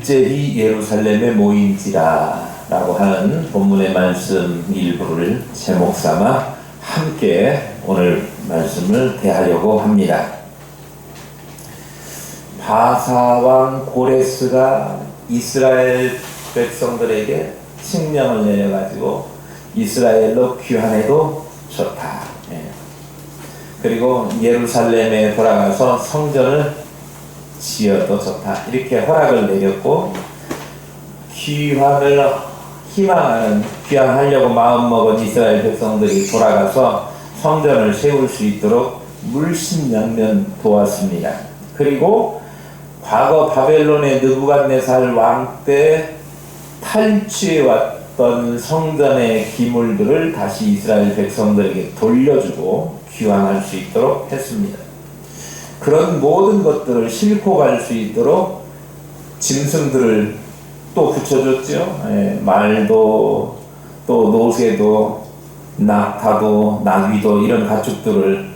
일제히 예루살렘에 모인지라 라고 하는 본문의 말씀 일부를 제목 삼아 함께 오늘 말씀을 대하려고 합니다. 바사왕 고레스가 이스라엘 백성들에게 칙령을 내려가지고 이스라엘로 귀환해도 좋다. 그리고 예루살렘에 돌아가서 성전을 지어도 좋다. 이렇게 허락을 내렸고, 귀환을 희망하는, 귀환하려고 마음먹은 이스라엘 백성들이 돌아가서 성전을 세울 수 있도록 물심양면 도왔습니다. 그리고 과거 바벨론의 느부갓네살 왕 때 탈취해왔던 성전의 기물들을 다시 이스라엘 백성들에게 돌려주고 귀환할 수 있도록 했습니다. 그런 모든 것들을 싣고 갈 수 있도록 짐승들을 또 붙여줬죠. 말도, 또 노새도, 낙타도, 나귀도, 이런 가축들을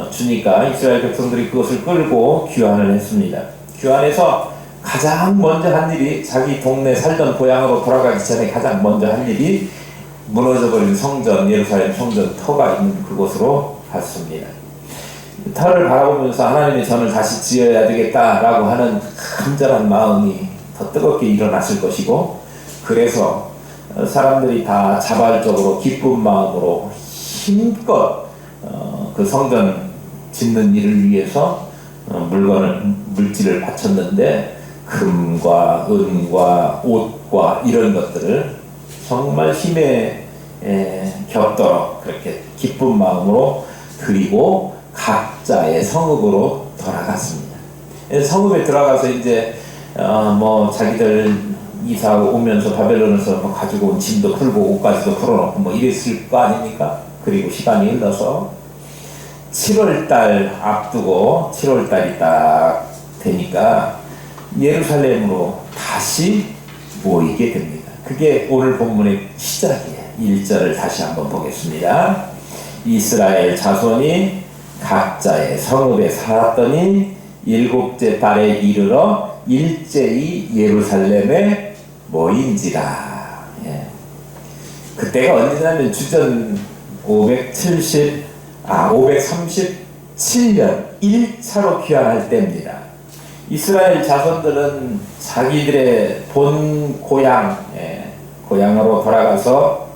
주니까 이스라엘 백성들이 그것을 끌고 귀환을 했습니다. 귀환해서 가장 먼저 한 일이, 자기 동네 살던 고향으로 돌아가기 전에 가장 먼저 한 일이 무너져버린 성전, 예루살렘 성전 터가 있는 그곳으로 갔습니다. 터를 바라보면서 하나님의 전을 다시 지어야 되겠다라고 하는 간절한 마음이 더 뜨겁게 일어났을 것이고, 그래서 사람들이 다 자발적으로 기쁜 마음으로 힘껏 그 성전 짓는 일을 위해서 물질을 바쳤는데, 금과 은과 옷과 이런 것들을 정말 힘에 겹도록 그렇게 기쁜 마음으로 드리고 각자의 성읍으로 돌아갔습니다. 성읍에 들어가서 이제 자기들 이사 오면서 바벨론에서 가지고 온 짐도 풀고 옷까지도 풀어놓고 이랬을 거 아닙니까? 그리고 시간이 흘러서 7월달 앞두고 7월달이 딱 되니까 예루살렘으로 다시 모이게 됩니다. 그게 오늘 본문의 시작이에요. 1절을 다시 한번 보겠습니다. 이스라엘 자손이 각자의 성읍에 살았더니 7째 달에 이르러 일제히 예루살렘에 모인지라. 그때가 언제냐면 주전 537년 1차로 귀환할 때입니다. 이스라엘 자손들은 자기들의 본 고향으로 돌아가서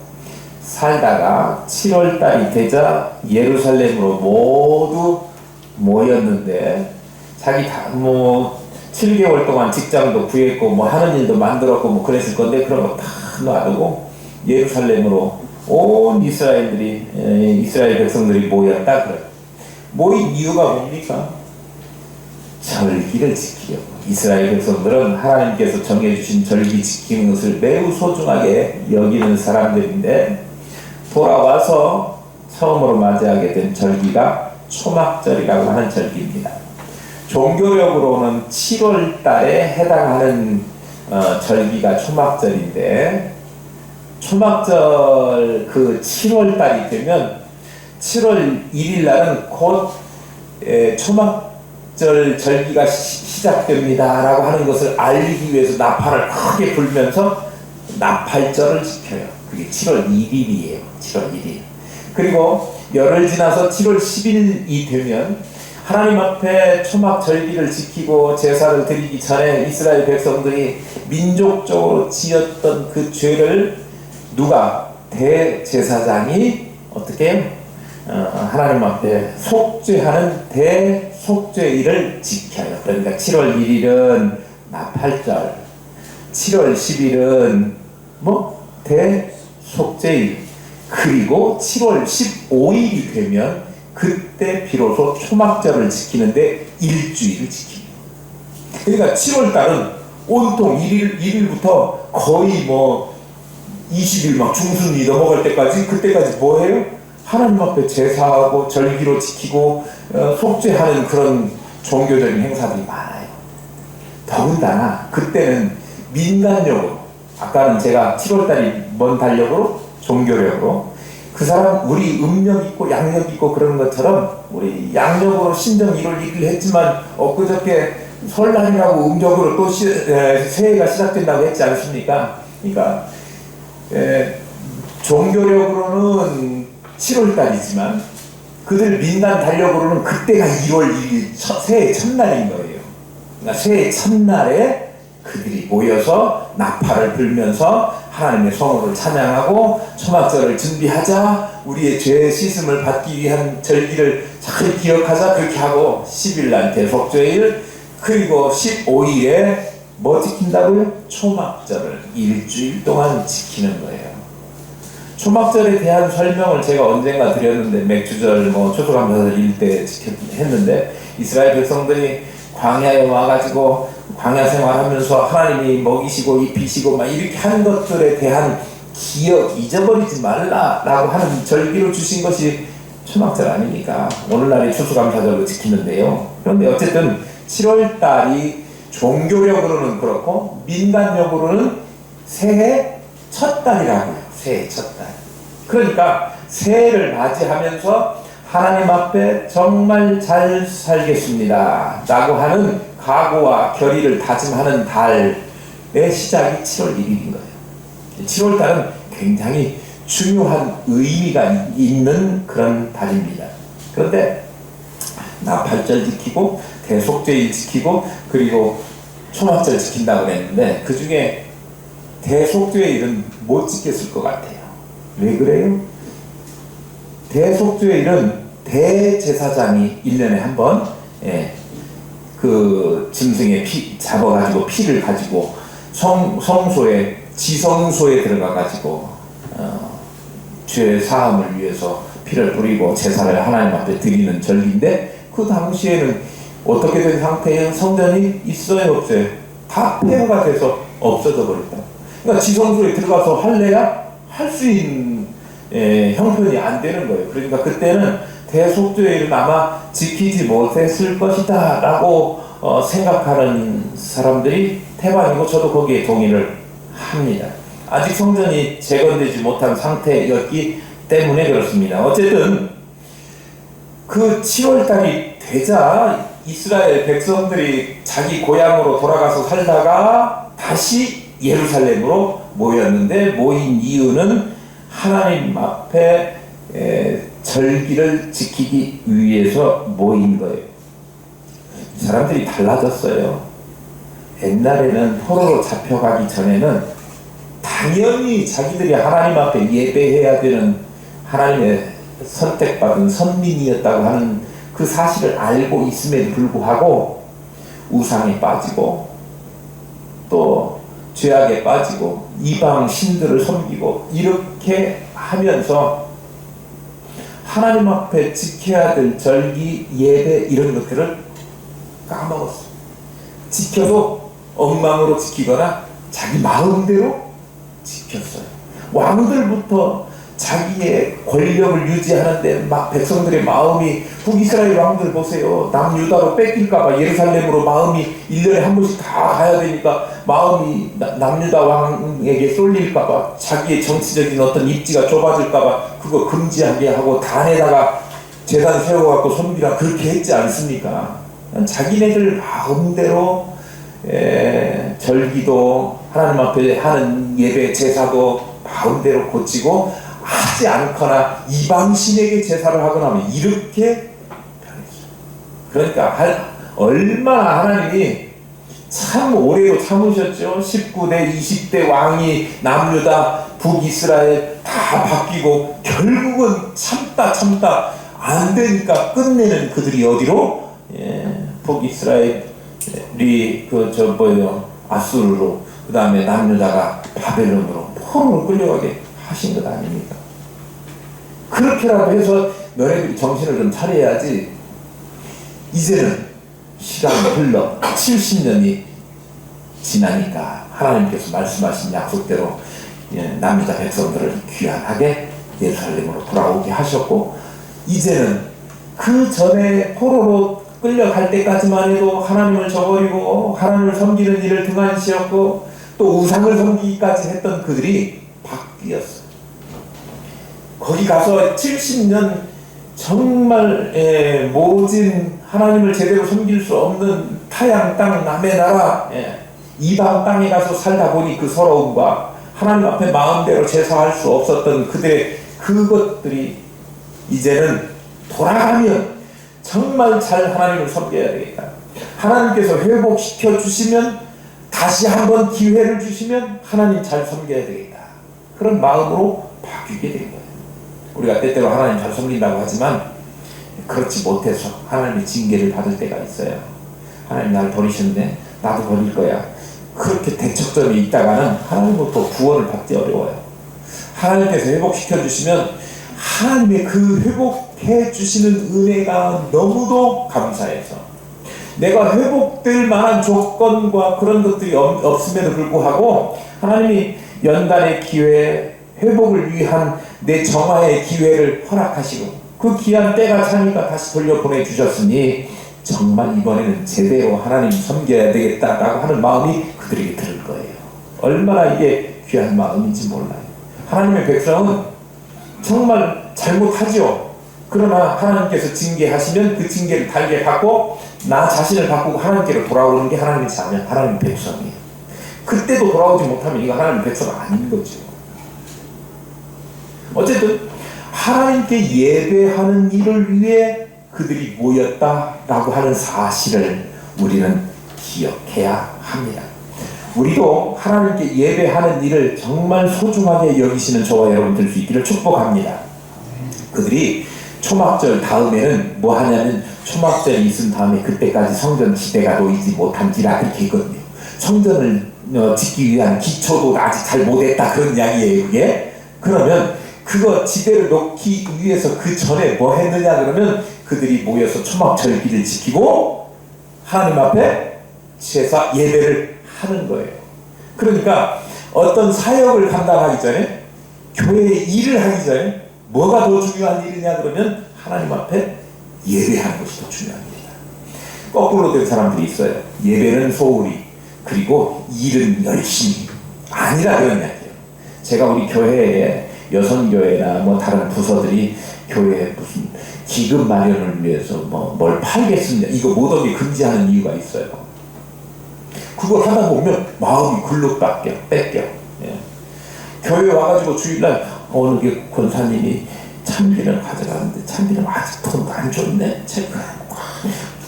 살다가 7월달이 되자 예루살렘으로 모두 모였는데, 자기 7개월 동안 직장도 구했고 하는 일도 만들었고 그랬을 건데, 그런 거 다 놔두고 예루살렘으로 온 이스라엘 백성들이 모였다 그래요. 모인 이유가 뭡니까? 절기를 지키려고. 이스라엘 백성들은 하나님께서 정해주신 절기 지키는 것을 매우 소중하게 여기는 사람들인데, 돌아와서 처음으로 맞이하게 된 절기가 초막절이라고 하는 절기입니다. 종교력으로는 7월 달에 해당하는 절기가 초막절인데, 초막절 그 7월 달이 되면 7월 1일 날은 곧 초막절 절기가 시작됩니다 라고 하는 것을 알리기 위해서 나팔을 크게 불면서 나팔절을 지켜요. 그게 7월 1일이에요. 7월 1일. 그리고 열흘 지나서 7월 10일이 되면 하나님 앞에 초막 절기를 지키고 제사를 드리기 전에 이스라엘 백성들이 민족적으로 지었던 그 죄를 누가? 대제사장이 어떻게 해요? 하나님 앞에 속죄하는 대속죄일을 지켜요. 그러니까 7월 1일은 나팔절, 7월 10일은 대속죄일, 그리고 7월 15일이 되면 그때 비로소 초막절을 지키는데 일주일을 지킵니다. 그러니까 7월달은 온통 1일부터 거의 20일 중순이 넘어갈 때까지, 그때까지 뭐해요? 하나님 앞에 제사하고 절기로 지키고 속죄하는 그런 종교적인 행사들이 많아요. 더군다나 그때는 민간력으로, 아까는 제가 7월달이 뭔 달력으로? 종교력으로, 그 사람 우리 음력 있고 양력 있고 그러는 것처럼 우리 양력으로 신정 1월 1일 했지만 엊그저께 설날이라고 음력으로 또 새해가 시작된다고 했지 않습니까? 그러니까 종교력으로는 7월달이지만 그들 민간 달력으로는 그때가 2월 1일 새해 첫날인 거예요. 그러니까 새해 첫날에 그들이 모여서 나팔을 불면서 하나님의 성호를 찬양하고 초막절을 준비하자, 우리의 죄 씻음을 받기 위한 절기를 잘 기억하자, 그렇게 하고 10일날 대속죄일, 그리고 15일에 뭐 지킨다고요? 초막절을 일주일 동안 지키는 거예요. 초막절에 대한 설명을 제가 언젠가 드렸는데, 맥주절, 추수감사절 일때 했는데, 이스라엘 백성들이 광야에 와가지고 광야 생활하면서 하나님이 먹이시고 입히시고 막 이렇게 하는 것들에 대한 기억 잊어버리지 말라라고 하는 절기를 주신 것이 초막절 아닙니까? 오늘날이 추수감사절로 지키는데요. 그런데 어쨌든 7월달이 종교력으로는 그렇고 민간력으로는 새해 첫 달이라고요. 새해 첫 달. 그러니까 새해를 맞이하면서 하나님 앞에 정말 잘 살겠습니다 라고 하는 각오와 결의를 다짐하는 달의 시작이 7월 1일인 거예요. 7월 달은 굉장히 중요한 의미가 있는 그런 달입니다. 그런데 나팔절 지키고 대속죄일 지키고 그리고 초막절 지킨다고 그랬는데, 그 중에 대속죄일은 못 지켰을 것 같아요. 왜 그래요? 대속죄일은 대제사장이 1년에 한 번 그 짐승의 피 잡아가지고 피를 가지고 성소에 지성소에 들어가가지고 죄 사함을 위해서 피를 뿌리고 제사를 하나님 앞에 드리는 절기인데, 그 당시에는 어떻게 된 상태예요? 성전이 있어요, 없어요? 다 폐허가 돼서 없어져 버렸다. 그러니까 지성소에 들어가서 할래야 할 수 있는 형편이 안 되는 거예요. 그러니까 그때는 대속죄일은 아마 지키지 못했을 것이다 라고 생각하는 사람들이 태반이고, 저도 거기에 동의를 합니다. 아직 성전이 재건되지 못한 상태였기 때문에 그렇습니다. 어쨌든 그 7월달이 되자 이스라엘 백성들이 자기 고향으로 돌아가서 살다가 다시 예루살렘으로 모였는데, 모인 이유는 하나님 앞에 절기를 지키기 위해서 모인 거예요. 사람들이 달라졌어요. 옛날에는 포로로 잡혀가기 전에는 당연히 자기들이 하나님 앞에 예배해야 되는 하나님의 선택받은 선민이었다고 하는 그 사실을 알고 있음에도 불구하고 우상에 빠지고 또 죄악에 빠지고 이방 신들을 섬기고 이렇게 하면서 하나님 앞에 지켜야 될 절기, 예배 이런 것들을 까먹었어요. 지켜도 엉망으로 지키거나 자기 마음대로 지켰어요. 왕들부터 자기의 권력을 유지하는데 막 백성들의 마음이, 북이스라엘 왕들 보세요. 남유다로 뺏길까봐 예루살렘으로 마음이 1년에 한 번씩 다 가야 되니까 마음이 남유다 왕에게 쏠릴까봐, 자기의 정치적인 어떤 입지가 좁아질까봐 그거 금지하게 하고 단에다가 제단 세워갖고 섬기라 그렇게 했지 않습니까? 자기네들 마음대로 절기도 하나님 앞에 하는 예배 제사도 마음대로 고치고, 하지 않거나 이방신에게 제사를 하거나 하면 이렇게 변했어요. 그러니까 얼마나 하나님이 참 오래도 참으셨죠. 19대 20대 왕이 남유다 북이스라엘 다 바뀌고 결국은 참다 안 되니까 끝내는 그들이 어디로? 북이스라엘이 아수르로, 그 다음에 남유다가 바벨론으로 포로로 끌려가게 하신 것 아닙니까? 그렇게라도 해서 너네들이 정신을 좀 차려야지. 이제는 시간이 흘러 70년이 지나니까 하나님께서 말씀하신 약속대로 남유다 백성들을 귀환하게 예루살렘으로 돌아오게 하셨고, 이제는 그 전에 포로로 끌려갈 때까지만 해도 하나님을 저버리고 하나님을 섬기는 일을 등한시했고 또 우상을 섬기기까지 했던 그들이 바뀌었어요. 거기 가서 70년 정말 모진 하나님을 제대로 섬길 수 없는 타양 땅 남의 나라 이방 땅에 가서 살다 보니 그 서러움과 하나님 앞에 마음대로 제사할 수 없었던 그들의 그것들이 이제는 돌아가면 정말 잘 하나님을 섬겨야 되겠다. 하나님께서 회복시켜 주시면 다시 한번 기회를 주시면 하나님 잘 섬겨야 되겠다. 그런 마음으로 바뀌게 된 거예요. 우리가 때때로 하나님 잘 섬긴다고 하지만 그렇지 못해서 하나님의 징계를 받을 때가 있어요. 하나님 나를 버리셨는데 나도 버릴 거야. 그렇게 대척점에 있다가는 하나님으로부터 구원을 받기 어려워요. 하나님께서 회복시켜 주시면 하나님의 그 회복해 주시는 은혜가 너무도 감사해서 내가 회복될 만한 조건과 그런 것들이 없음에도 불구하고 하나님이 연단의 기회, 회복을 위한 내 정화의 기회를 허락하시고 그 귀한 때가 차니까 다시 돌려보내주셨으니 정말 이번에는 제대로 하나님 섬겨야 되겠다라고 하는 마음이 그들에게 들 거예요. 얼마나 이게 귀한 마음인지 몰라요. 하나님의 백성은 정말 잘못하죠. 그러나 하나님께서 징계하시면 그 징계를 달게 받고 나 자신을 바꾸고 하나님께로 돌아오는 게 하나님의 자녀, 하나님의 백성이에요. 그때도 돌아오지 못하면 이거 하나님의 백성 아닌 거죠. 어쨌든 하나님께 예배하는 일을 위해 그들이 모였다라고 하는 사실을 우리는 기억해야 합니다. 우리도 하나님께 예배하는 일을 정말 소중하게 여기시는 저와 여러분 될 수 있기를 축복합니다. 그들이 초막절 다음에는 뭐 하냐면 초막절이 있은 다음에 그때까지 성전 지대가 놓이지 못한지라 그렇게 있거든요. 성전을 짓기 위한 기초도 아직 잘 못했다 그런 이야기예요. 그게 그러면 그거 지대를 놓기 위해서 그 전에 뭐 했느냐 그러면 그들이 모여서 초막절기를 지키고 하나님 앞에 제사 예배를 하는 거예요. 그러니까 어떤 사역을 감당하기 전에 교회의 일을 하기 전에 뭐가 더 중요한 일이냐 그러면 하나님 앞에 예배하는 것이 더 중요합니다. 거꾸로 된 사람들이 있어요. 예배는 소홀히 그리고 일은 열심히 아니라 그런 이야기예요. 제가 우리 교회에 여성교회나 뭐 다른 부서들이 교회에 무슨 기금 마련을 위해서 뭘 팔겠습니다. 이거 모든 게 금지하는 이유가 있어요. 그걸 하다 보면 마음이 글로 뺏겨. 예. 교회 와가지고 주일날 어느 게 권사님이 참기름 가져가는데 참기름 아직도 안 줬네. 체크하고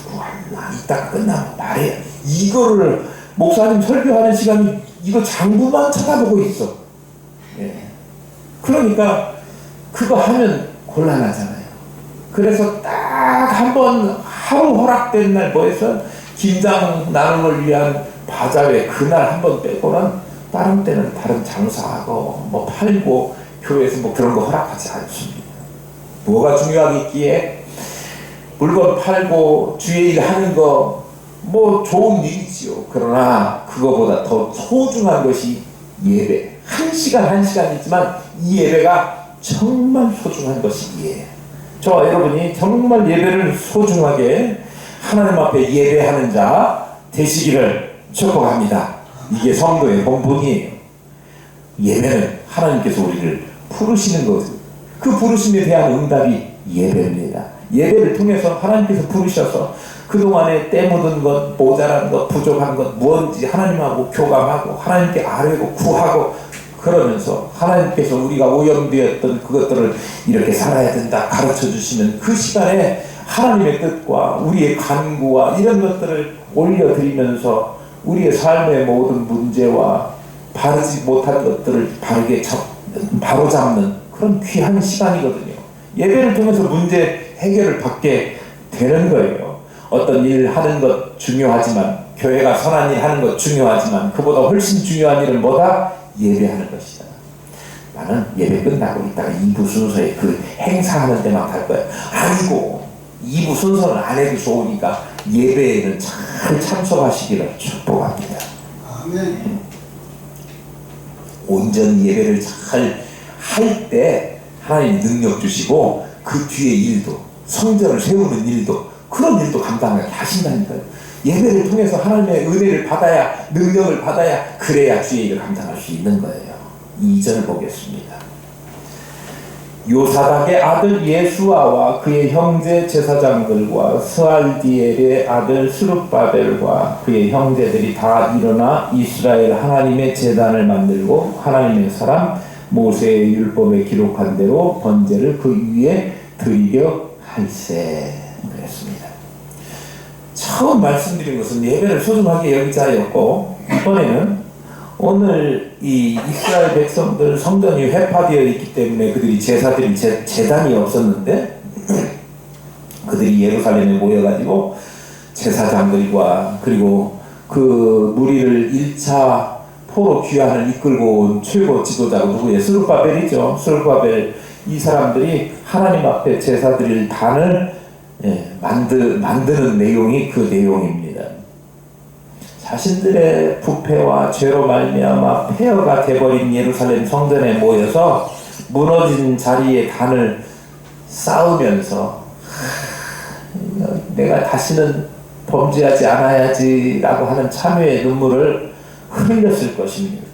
누구 왔나 이따가 끝나면 말해야. 이거를 목사님 설교하는 시간이 이거 장부만 쳐다보고 있어. 예. 그러니까 그거 하면 곤란하잖아요. 그래서 딱 한 번 하루 허락된 날 뭐해서 김장 나눔을 위한 바자회 그날 한 번 빼고는 다른 때는 다른 장사하고 뭐 팔고 교회에서 뭐 그런 거 허락하지 않습니다. 뭐가 중요하겠기에 물건 팔고 주의 일 하는 거 뭐 좋은 일이지요. 그러나 그거보다 더 소중한 것이 예배. 한 시간이지만 이 예배가 정말 소중한 것이기에 저와 여러분이 정말 예배를 소중하게 하나님 앞에 예배하는 자 되시기를 축복합니다. 이게 성도의 본분이에요. 예배는 하나님께서 우리를 부르시는 것, 그 부르심에 대한 응답이 예배입니다. 예배를 통해서 하나님께서 부르셔서 그동안에 때 묻은 것, 모자란 것, 부족한 것 무엇인지 하나님하고 교감하고 하나님께 아뢰고 구하고 그러면서 하나님께서 우리가 오염되었던 그것들을 이렇게 살아야 된다 가르쳐 주시는 그 시간에 하나님의 뜻과 우리의 간구와 이런 것들을 올려드리면서 우리의 삶의 모든 문제와 바르지 못한 것들을 바로잡는 그런 귀한 시간이거든요. 예배를 통해서 문제 해결을 받게 되는 거예요. 어떤 일 하는 것 중요하지만 교회가 선한 일 하는 것 중요하지만 그보다 훨씬 중요한 일은 뭐다? 예배하는 것이다. 나는 예배 끝나고 있다가 2부 순서에 그 행사하는 데만 갈 거야. 아니고 2부 순서는 안 해도 좋으니까 예배에는 잘 참석하시기를 축복합니다. 아멘. 온전히 예배를 잘 할 때 하나님 능력 주시고 그 뒤에 일도 성전을 세우는 일도 그런 일도 감당하게 하신다니까요. 예배를 통해서 하나님의 은혜를 받아야 능력을 받아야 그래야 주의 일을 감당할 수 있는 거예요. 2절 보겠습니다. 요사닥의 아들 예수아와 그의 형제 제사장들과 스알디엘의 아들 스룹바벨과 그의 형제들이 다 일어나 이스라엘 하나님의 제단을 만들고 하나님의 사람 모세의 율법에 기록한 대로 번제를 그 위에 드리려 할세. 그랬습니다. 처음 말씀드린 것은 예배를 소중하게 여기자였고, 이번에는 오늘 이 이스라엘 백성들 성전이 회파되어 있기 때문에 그들이 제사들이 제단이 없었는데 그들이 예루살렘에 모여가지고 제사장들과 그리고 그 무리를 1차 포로 귀환을 이끌고 온 최고 지도자가 누구예요? 스룹바벨이죠. 스룹바벨. 이 사람들이 하나님 앞에 제사 드릴 단을 만드는 내용이 그 내용입니다. 자신들의 부패와 죄로 말미암아 폐허가 돼버린 예루살렘 성전에 모여서 무너진 자리에 단을 쌓으면서 내가 다시는 범죄하지 않아야지 라고 하는 참회의 눈물을 흘렸을 것입니다.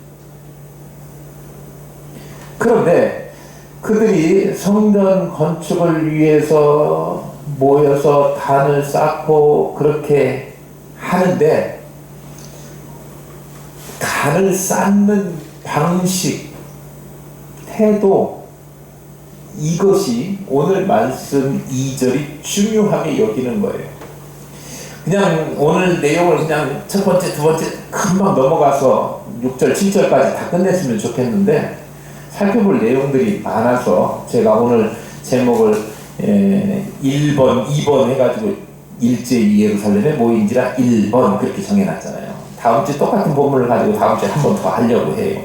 그런데 그들이 성전 건축을 위해서 모여서 단을 쌓고 그렇게 하는데 단을 쌓는 방식, 태도, 이것이 오늘 말씀 2절이 중요하게 여기는 거예요. 그냥 오늘 내용을 그냥 첫 번째, 두 번째 금방 넘어가서 6절, 7절까지 다 끝냈으면 좋겠는데 살펴볼 내용들이 많아서 제가 오늘 제목을 1번, 2번 해가지고 일제히 예루살렘에 모인지라 1번 그렇게 정해놨잖아요. 다음 주에 똑같은 본문을 가지고 다음 주에 한 번 더 하려고 해요.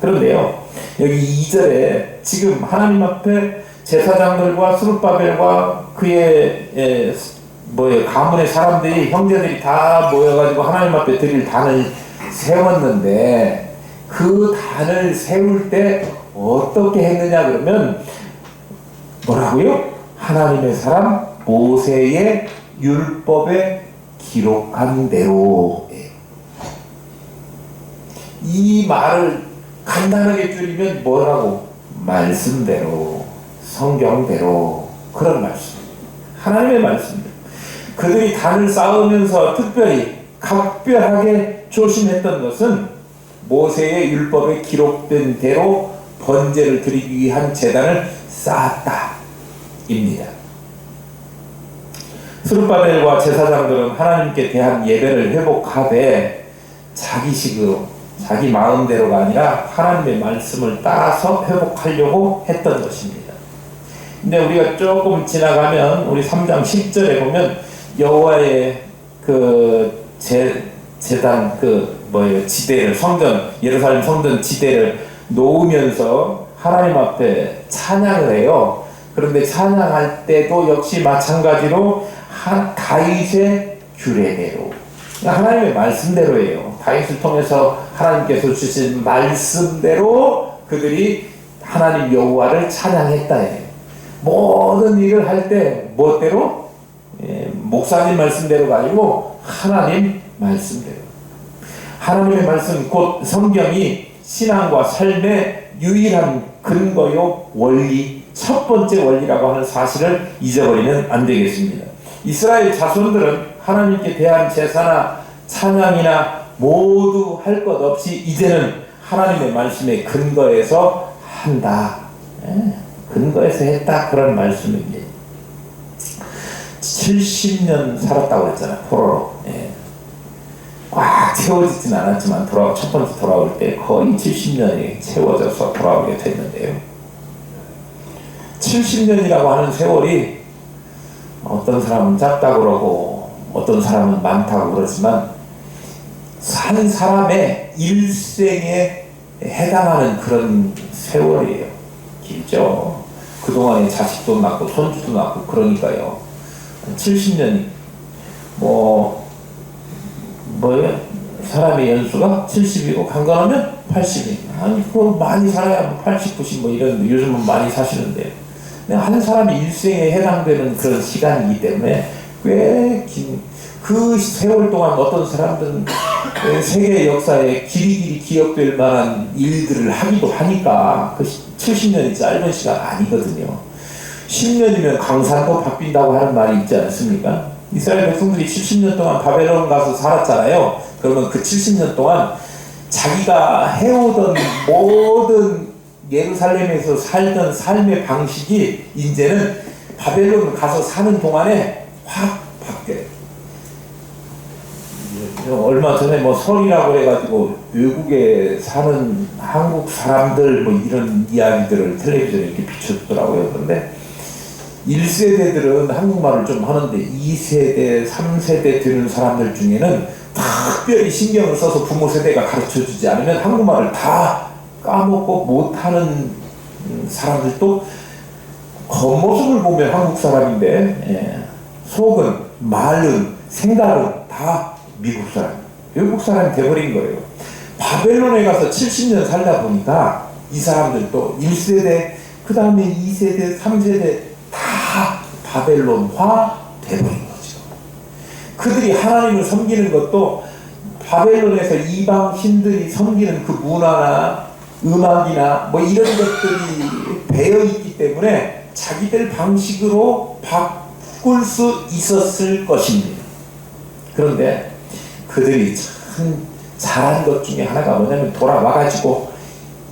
그런데요, 여기 2절에 지금 하나님 앞에 제사장들과 스룹바벨과 그의 가문의 사람들이, 형제들이 다 모여가지고 하나님 앞에 드릴 단을 세웠는데 그 단을 세울 때 어떻게 했느냐 그러면 뭐라고요? 하나님의 사람 모세의 율법에 기록한 대로. 이 말을 간단하게 줄이면 뭐라고? 말씀대로, 성경대로, 그런 말씀. 하나님의 말씀입니다. 그들이 단을 쌓으면서 특별히 각별하게 조심했던 것은 모세의 율법에 기록된 대로 번제를 드리기 위한 제단을 쌓았다 입니다. 스룹바벨과 제사장들은 하나님께 대한 예배를 회복하되 자기식으로, 자기 마음대로가 아니라 하나님의 말씀을 따라서 회복하려고 했던 것입니다. 근데 우리가 조금 지나가면 우리 3장 10절에 보면 여호와의 그 제단 지대를, 성전, 예루살렘 성전 지대를 놓으면서 하나님 앞에 찬양을 해요. 그런데 찬양할 때도 역시 마찬가지로 다윗의 규례대로, 하나님의 말씀대로예요. 다윗을 통해서 하나님께서 주신 말씀대로 그들이 하나님 여호와를 찬양했다. 모든 일을 할 때 무엇대로? 목사님 말씀대로가 아니고 하나님 말씀대로. 하나님의 말씀 곧 성경이 신앙과 삶의 유일한 근거요 원리, 첫 번째 원리라고 하는 사실을 잊어버리면 안 되겠습니다. 이스라엘 자손들은 하나님께 대한 제사나 찬양이나 모두 할 것 없이 이제는 하나님의 말씀의 근거에서 한다. 근거에서 했다. 그런 말씀입니다. 70년 살았다고 했잖아요. 포로로. 꽉 채워지진 않았지만 첫 번째 돌아올 때 거의 70년이 채워져서 돌아오게 됐는데요. 70년이라고 하는 세월이 어떤 사람은 짧다고 그러고 어떤 사람은 많다고 그러지만 산 사람의 일생에 해당하는 그런 세월이에요. 길죠. 그동안에 자식도 낳고 손주도 낳고 그러니까요. 70년이 사람의 연수가 70이고 강건하면 80이. 아니 그거 많이 살아야 80, 90 이런, 요즘은 많이 사시는데 한 사람의 일생에 해당되는 그런 시간이기 때문에 꽤 긴, 그 세월 동안 어떤 사람들은 세계 역사에 길이길이 기억될 만한 일들을 하기도 하니까 그 70년이 짧은 시간 아니거든요. 10년이면 강산도 바뀐다고 하는 말이 있지 않습니까? 이스라엘 백성들이 70년 동안 바벨론 가서 살았잖아요. 그러면 그 70년 동안 자기가 해오던 모든 예루살렘에서 살던 삶의 방식이 이제는 바벨론 가서 사는 동안에 확 바뀌어요. 얼마 전에 뭐 설이라고 해가지고 외국에 사는 한국 사람들 뭐 이런 이야기들을 텔레비전에 이렇게 비춰주더라고요. 그런데 1세대들은 한국말을 좀 하는데 2세대, 3세대 되는 사람들 중에는 특별히 신경을 써서 부모 세대가 가르쳐주지 않으면 한국말을 다 까먹고 못하는 사람들도 겉모습을 보면 한국 사람인데 속은, 말은, 생각은 다 미국 사람, 외국 사람이 돼버린 거예요. 바벨론에 가서 70년 살다 보니까 이 사람들도 1세대, 그 다음에 2세대, 3세대 다 바벨론화 돼버린 거죠. 그들이 하나님을 섬기는 것도 바벨론에서 이방 신들이 섬기는 그 문화나 음악이나 뭐 이런 것들이 배어 있기 때문에 자기들 방식으로 바꿀 수 있었을 것입니다. 그런데 그들이 참 잘한 것 중에 하나가 뭐냐면 돌아와가지고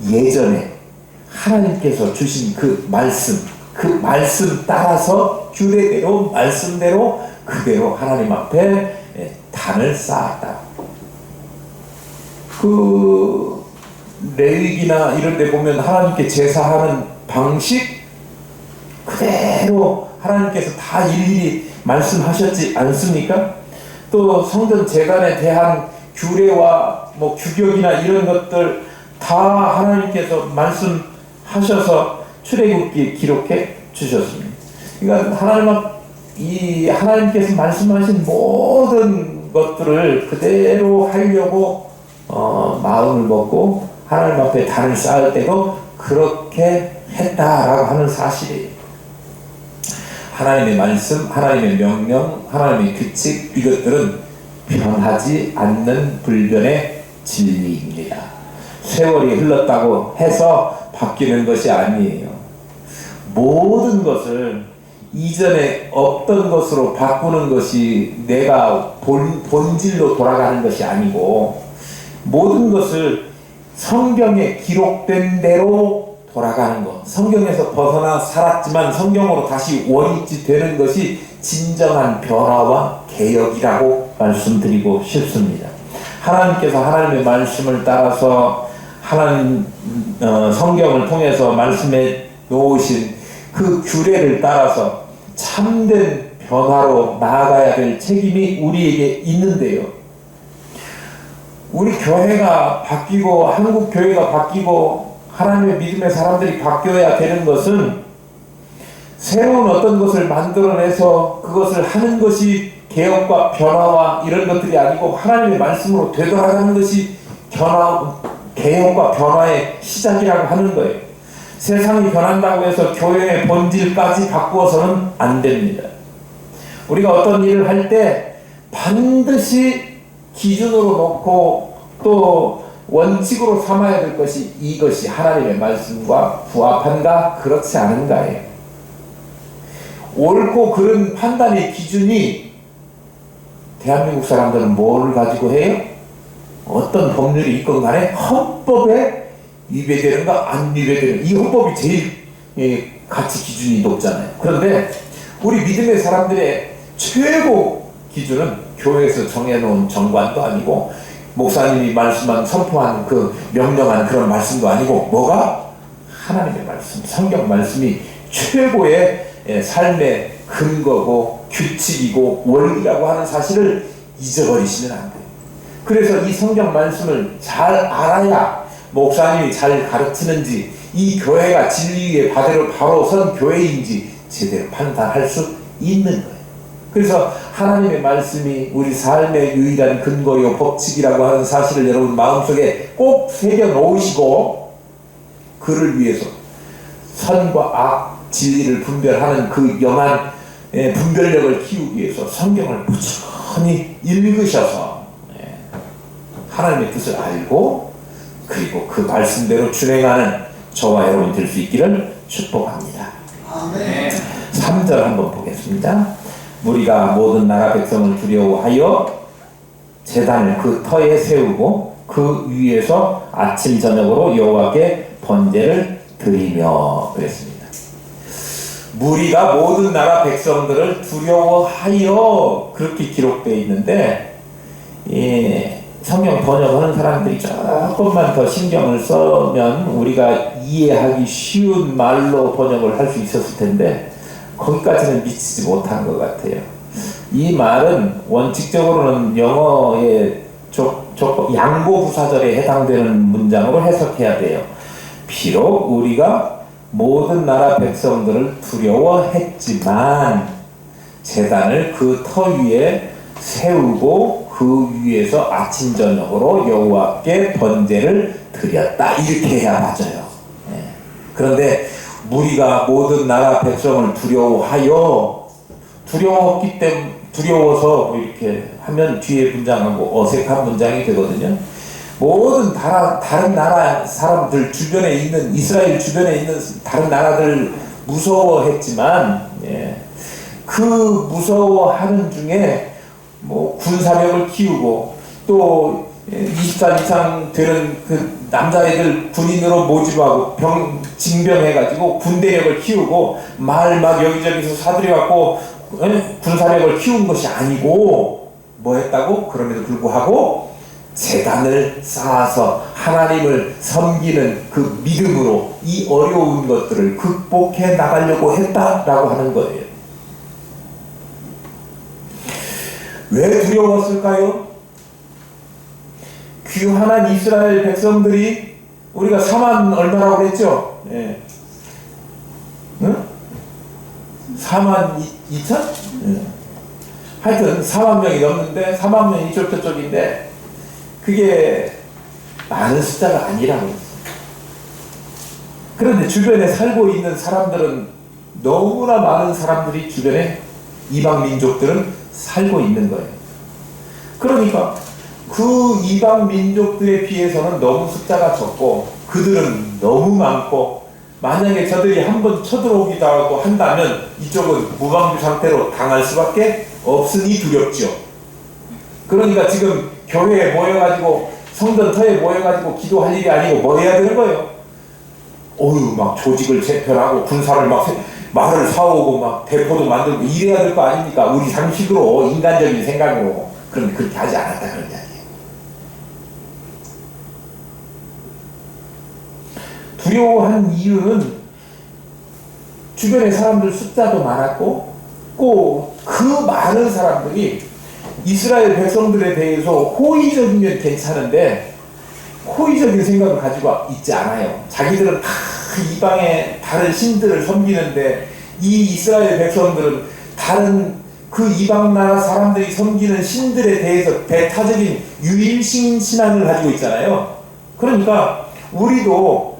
예전에 하나님께서 주신 그 말씀 따라서 규례대로 말씀대로 그대로 하나님 앞에 단을 쌓았다. 그 레위기나 이런 데 보면 하나님께 제사하는 방식 그대로 하나님께서 다 일일이 말씀하셨지 않습니까? 또 성전 재단에 대한 규례와 뭐 규격이나 이런 것들 다 하나님께서 말씀하셔서 출애굽기에 기록해 주셨습니다. 그러니까 하나님께서 말씀하신 모든 것들을 그대로 하려고 마음을 먹고 하나님 앞에 단을 쌓을 때도 그렇게 했다라고 하는 사실이에요. 하나님의 말씀, 하나님의 명령, 하나님의 규칙, 이것들은 변하지 않는 불변의 진리입니다. 세월이 흘렀다고 해서 바뀌는 것이 아니에요. 모든 것을 이전에 없던 것으로 바꾸는 것이 내가 본질로 돌아가는 것이 아니고 모든 것을 성경에 기록된 대로 돌아가는 것, 성경에서 벗어나 살았지만 성경으로 다시 원위치 되는 것이 진정한 변화와 개혁이라고 말씀드리고 싶습니다. 하나님께서 하나님의 말씀을 따라서 성경을 통해서 말씀해 놓으신 그 규례를 따라서 참된 변화로 나아가야 될 책임이 우리에게 있는데요. 우리 교회가 바뀌고 한국 교회가 바뀌고 하나님의 믿음의 사람들이 바뀌어야 되는 것은 새로운 어떤 것을 만들어내서 그것을 하는 것이 개혁과 변화와 이런 것들이 아니고 하나님의 말씀으로 되돌아가는 것이 개혁과 변화의 시작이라고 하는 거예요. 세상이 변한다고 해서 교회의 본질까지 바꾸어서는 안 됩니다. 우리가 어떤 일을 할 때 반드시 기준으로 놓고 또 원칙으로 삼아야 될 것이 이것이 하나님의 말씀과 부합한가 그렇지 않은가예요. 옳고 그른 판단의 기준이 대한민국 사람들은 뭐를 가지고 해요? 어떤 법률이 있건 간에 헌법에 위배되는가 안 위배되는가, 이 헌법이 제일 가치 기준이 높잖아요. 그런데 우리 믿음의 사람들의 최고 기준은 교회에서 정해놓은 정관도 아니고 목사님이 선포한 그 명령하는 그런 말씀도 아니고 뭐가? 하나님의 말씀, 성경 말씀이 최고의 삶의 근거고 규칙이고 원리라고 하는 사실을 잊어버리시면 안 돼요. 그래서 이 성경 말씀을 잘 알아야 목사님이 잘 가르치는지 이 교회가 진리의 바로 선 교회인지 제대로 판단할 수 있는 거예요. 그래서 하나님의 말씀이 우리 삶의 유일한 근거요 법칙이라고 하는 사실을 여러분 마음속에 꼭 새겨 놓으시고 그를 위해서 선과 악, 진리를 분별하는 그 영한 분별력을 키우기 위해서 성경을 꾸준히 읽으셔서 하나님의 뜻을 알고 그리고 그 말씀대로 준행하는 저와 여러분이 될 수 있기를 축복합니다. 아멘. 3절 한번 보겠습니다. 무리가 모든 나라 백성을 두려워하여 제단을 그 터에 세우고 그 위에서 아침 저녁으로 여호와께 번제를 드리며 그랬습니다. 무리가 모든 나라 백성들을 두려워하여 그렇게 기록되어 있는데, 성경 번역하는 사람들이 조금만 더 신경을 써면 우리가 이해하기 쉬운 말로 번역을 할 수 있었을 텐데 거기까지는 미치지 못한 것 같아요. 이 말은 원칙적으로는 영어의 양보부사절에 해당되는 문장으로 해석해야 돼요. 비록 우리가 모든 나라 백성들을 두려워했지만 제단을 그 터 위에 세우고 그 위에서 아침 저녁으로 여호와께 번제를 드렸다, 이렇게 해야 맞아요. 그런데 무리가 모든 나라 백성을 두려워서 이렇게 하면 뒤에 문장하고 어색한 문장이 되거든요. 모든 다른 나라 사람들, 주변에 있는 이스라엘 주변에 있는 다른 나라들 무서워했지만, 그 무서워하는 중에 뭐 군사력을 키우고 또 20살 이상 되는 그 남자애들 군인으로 모집하고 징병해가지고 군대력을 키우고 말 막 여기저기서 사들여갖고 군사력을 키운 것이 아니고 뭐 했다고? 그럼에도 불구하고 제단을 쌓아서 하나님을 섬기는 그 믿음으로 이 어려운 것들을 극복해 나가려고 했다라고 하는 거예요. 왜 두려웠을까요? 귀환한 이스라엘 백성들이, 우리가 4만 얼마라고 그랬죠? 예. 응? 4만 2천? 예. 하여튼 4만 명이 넘는데 4만 명이 이쪽 저쪽인데 그게 많은 숫자가 아니라고 했어요. 그런데 주변에 살고 있는 사람들은, 너무나 많은 사람들이 주변에 이방 민족들은 살고 있는 거예요. 그러니까 그 이방 민족들에 비해서는 너무 숫자가 적고 그들은 너무 많고, 만약에 저들이 한번 쳐들어오기도 하고 한다면 이쪽은 무방비 상태로 당할 수밖에 없으니 두렵죠. 그러니까 지금 교회에 모여가지고 성전터에 모여가지고 기도할 일이 아니고 뭐 해야 되는 거예요? 막 조직을 재편하고 군사를 막 말을 사오고 막 대포도 만들고 이래야 될 거 아닙니까? 우리 상식으로, 인간적인 생각으로. 그런데 그렇게 하지 않았다, 그런 이야기예요. 두려워한 이유는 주변에 사람들 숫자도 많았고, 꼭 그 많은 사람들이 이스라엘 백성들에 대해서 호의적이면 괜찮은데 호의적인 생각을 가지고 있지 않아요. 자기들은 다 이방의 다른 신들을 섬기는데 이 이스라엘 백성들은 다른 그 이방 나라 사람들이 섬기는 신들에 대해서 배타적인 유일신 신앙을 가지고 있잖아요. 그러니까 우리도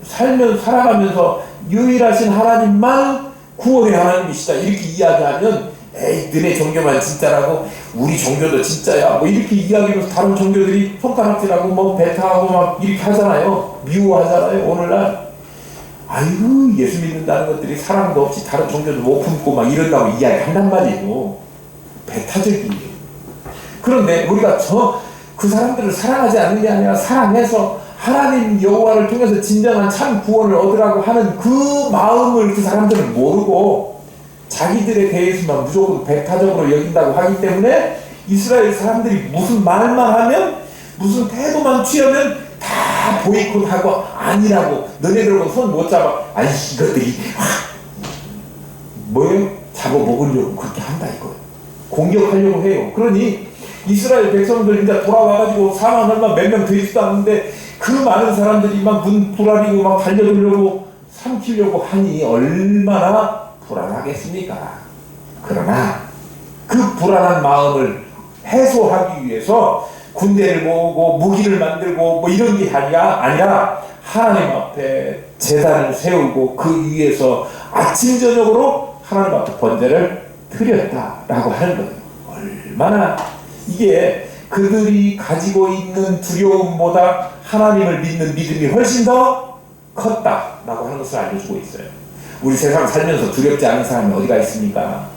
살아가면서 유일하신 하나님만 구원의 하나님이시다, 이렇게 이야기하면 에이, 너네 종교만 진짜라고, 우리 종교도 진짜야, 뭐 이렇게 이야기하면서 다른 종교들이 손가락질하고 뭐 배타하고 막 이렇게 하잖아요. 미워하잖아요. 오늘날 아이고, 예수 믿는다는 것들이 사랑도 없이 다른 종교도 못 품고 막 이런다고 이야기한단 말이에요. 배타적이에요. 그런데 우리가 그 사람들을 사랑하지 않는 게 아니라 사랑해서 하나님 여호와를 통해서 진정한 참 구원을 얻으라고 하는 그 마음을 그 사람들은 모르고 자기들에 대해서만 무조건 배타적으로 여긴다고 하기 때문에 이스라엘 사람들이 무슨 말만 하면, 무슨 태도만 취하면 다 보이콧하고 아니라고, 너네들하고 손 못 잡아, 아이 이것들이 뭐예요? 잡아먹으려고 그렇게 한다 이거예요. 공격하려고 해요. 그러니 이스라엘 백성들 이제 돌아와가지고 4만 얼마 몇 명 더 있지도 않는데 그 많은 사람들이 막 눈 부라리고 막 달려들려고 삼키려고 하니 얼마나 불안하겠습니까? 그러나 그 불안한 마음을 해소하기 위해서 군대를 모으고 무기를 만들고 뭐 이런 게 아니라 하나님 앞에 제단을 세우고 그 위에서 아침 저녁으로 하나님 앞에 번제를 드렸다라고 하는 거예요. 얼마나 이게 그들이 가지고 있는 두려움보다 하나님을 믿는 믿음이 훨씬 더 컸다라고 하는 것을 알려주고 있어요. 우리 세상 살면서 두렵지 않은 사람이 어디가 있습니까?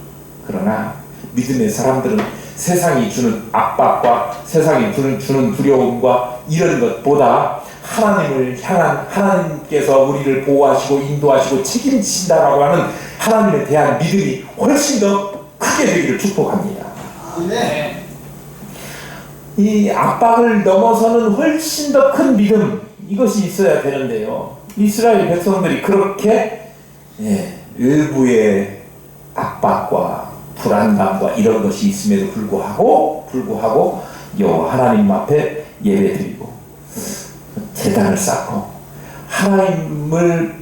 그러나 믿음의 사람들은 세상이 주는 압박과 세상이 주는 두려움과 이런 것보다 하나님을 향한, 하나님께서 우리를 보호하시고 인도하시고 책임지신다라고 하는 하나님에 대한 믿음이 훨씬 더 크게 되기를 축복합니다. 네. 이 압박을 넘어서는 훨씬 더 큰 믿음, 이것이 있어야 되는데요. 이스라엘 백성들이 그렇게 외부의 압박과 불안감과 이런 것이 있음에도 불구하고 여호와 하나님 앞에 예배드리고 제단을 쌓고 하나님을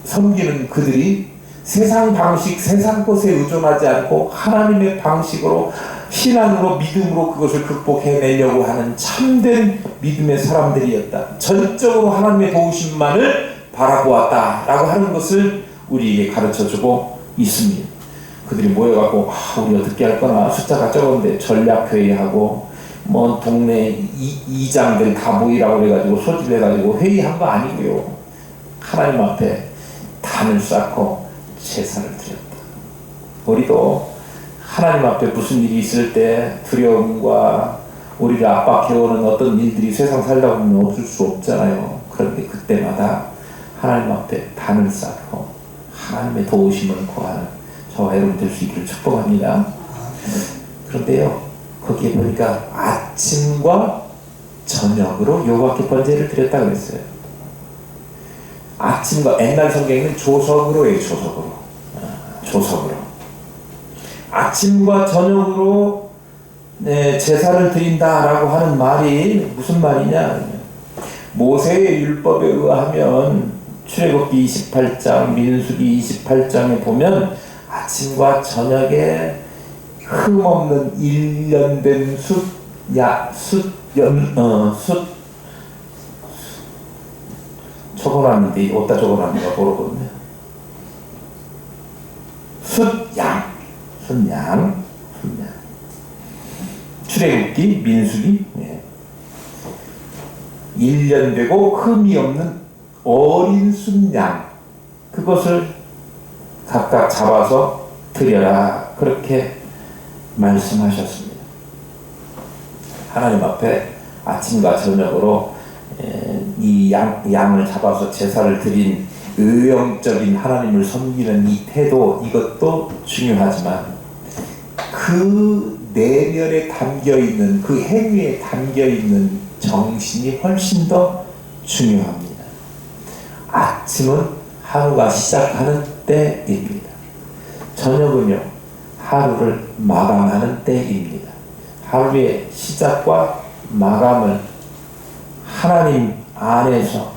섬기는 그들이 세상 방식, 세상 것에 의존하지 않고 하나님의 방식으로, 신앙으로, 믿음으로 그것을 극복해내려고 하는 참된 믿음의 사람들이었다. 전적으로 하나님의 도우심만을 바라보았다라고 하는 것을 우리에게 가르쳐주고 있습니다. 그들이 모여갖고 우리 어떻게 할 거나, 숫자가 적은데 전략회의하고 뭐 동네 이장들 다 모이라고 해가지고 소집해가지고 회의한 거 아니고요. 하나님 앞에 단을 쌓고 제사를 드렸다. 우리도 하나님 앞에 무슨 일이 있을 때 두려움과 우리를 압박해오는 어떤 일들이 세상 살다 보면 없을 수 없잖아요. 그런데 그때마다 하나님 앞에 단을 쌓고 하나님의 도우심을 구하는 저와 여러분 될 수 있기를 축복합니다. 그런데요, 거기에 보니까 아침과 저녁으로 여호와께 번제를 드렸다 그랬어요. 아침과, 옛날 성경에는 조석으로 해요. 조석으로 아침과 저녁으로 제사를 드린다라고 하는 말이 무슨 말이냐, 모세의 율법에 의하면 출애굽기 28장, 민수기 28장에 보면 아침과 저녁에 흠없는 1년 된 적어놨는데 어디다 적어놨는가 모르거든요. 숫양. 출애굽기, 민수기, 1년 되고 흠이 없는 어린 숫양, 그것을 각각 잡아서 드려라, 그렇게 말씀하셨습니다. 하나님 앞에 아침과 저녁으로 이 양을 잡아서 제사를 드린 의형적인 하나님을 섬기는 이 태도, 이것도 중요하지만 그 내면에 담겨있는, 그 행위에 담겨있는 정신이 훨씬 더 중요합니다. 아침은 하루가 시작하는 때입니다. 저녁은요, 하루를 마감하는 때입니다. 하루의 시작과 마감을 하나님 안에서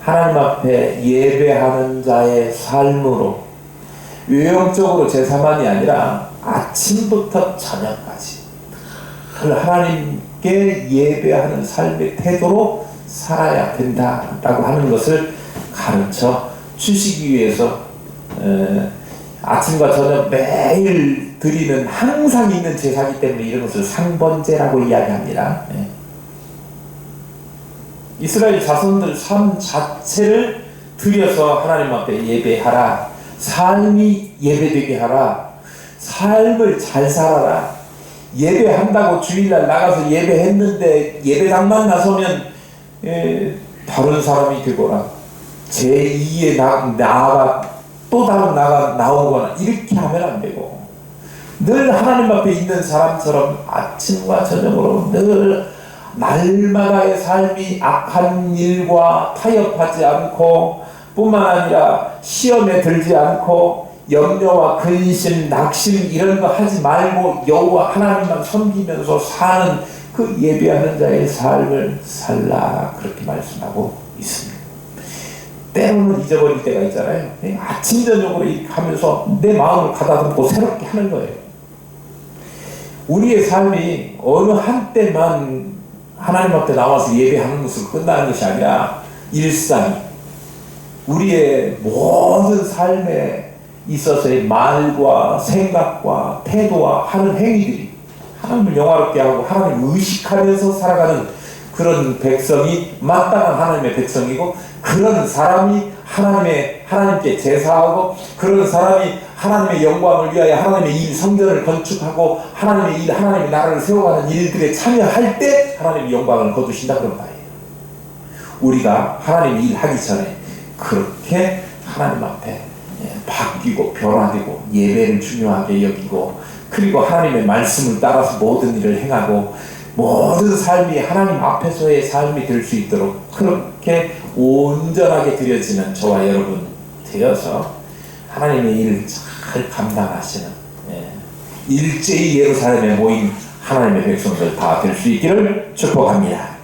하나님 앞에 예배하는 자의 삶으로, 외형적으로 제사만이 아니라 아침부터 저녁까지 하나님께 예배하는 삶의 태도로 살아야 된다라고 하는 것을 가르쳐 주시기 위해서 아침과 저녁 매일 드리는, 항상 있는 제사이기 때문에 이런 것을 상번제라고 이야기합니다. 이스라엘 자손들 삶 자체를 드려서 하나님 앞에 예배하라, 삶이 예배되게 하라, 삶을 잘 살아라. 예배한다고 주일날 나가서 예배했는데 예배당만 나서면 다른 사람이 되거나 제2의 나가 또 다른 나가 나오거나 이렇게 하면 안 되고, 늘 하나님 앞에 있는 사람처럼 아침과 저녁으로 늘 날마다의 삶이 악한 일과 타협하지 않고, 뿐만 아니라 시험에 들지 않고 염려와 근심, 낙심 이런 거 하지 말고 여호와 하나님만 섬기면서 사는 그 예배하는 자의 삶을 살라, 그렇게 말씀하고 있습니다. 때로는 잊어버릴 때가 있잖아요. 아침 저녁으로 이렇게 하면서 내 마음을 가다듬고 새롭게 하는 거예요. 우리의 삶이 어느 한때만 하나님 앞에 나와서 예배하는 것으로 끝나는 것이 아니라 일상, 우리의 모든 삶에 있어서의 말과 생각과 태도와 하는 행위들이 하나님을 영화롭게 하고 하나님을 의식하면서 살아가는 그런 백성이 마땅한 하나님의 백성이고, 그런 사람이 하나님께 제사하고, 그런 사람이 하나님의 영광을 위하여 하나님의 일, 성전을 건축하고 하나님의 일, 하나님의 나라를 세워가는 일들에 참여할 때 하나님의 영광을 거두신다 그런 말이에요. 우리가 하나님의 일 하기 전에 그렇게 하나님 앞에 바뀌고 변화되고 예배를 중요하게 여기고, 그리고 하나님의 말씀을 따라서 모든 일을 행하고 모든 삶이 하나님 앞에서의 삶이 될 수 있도록 그렇게 온전하게 드려지는 저와 여러분 되어서 하나님의 일을 잘 감당하시는, 일제히 예루살렘에 모인 하나님의 백성들 다 될 수 있기를 축복합니다.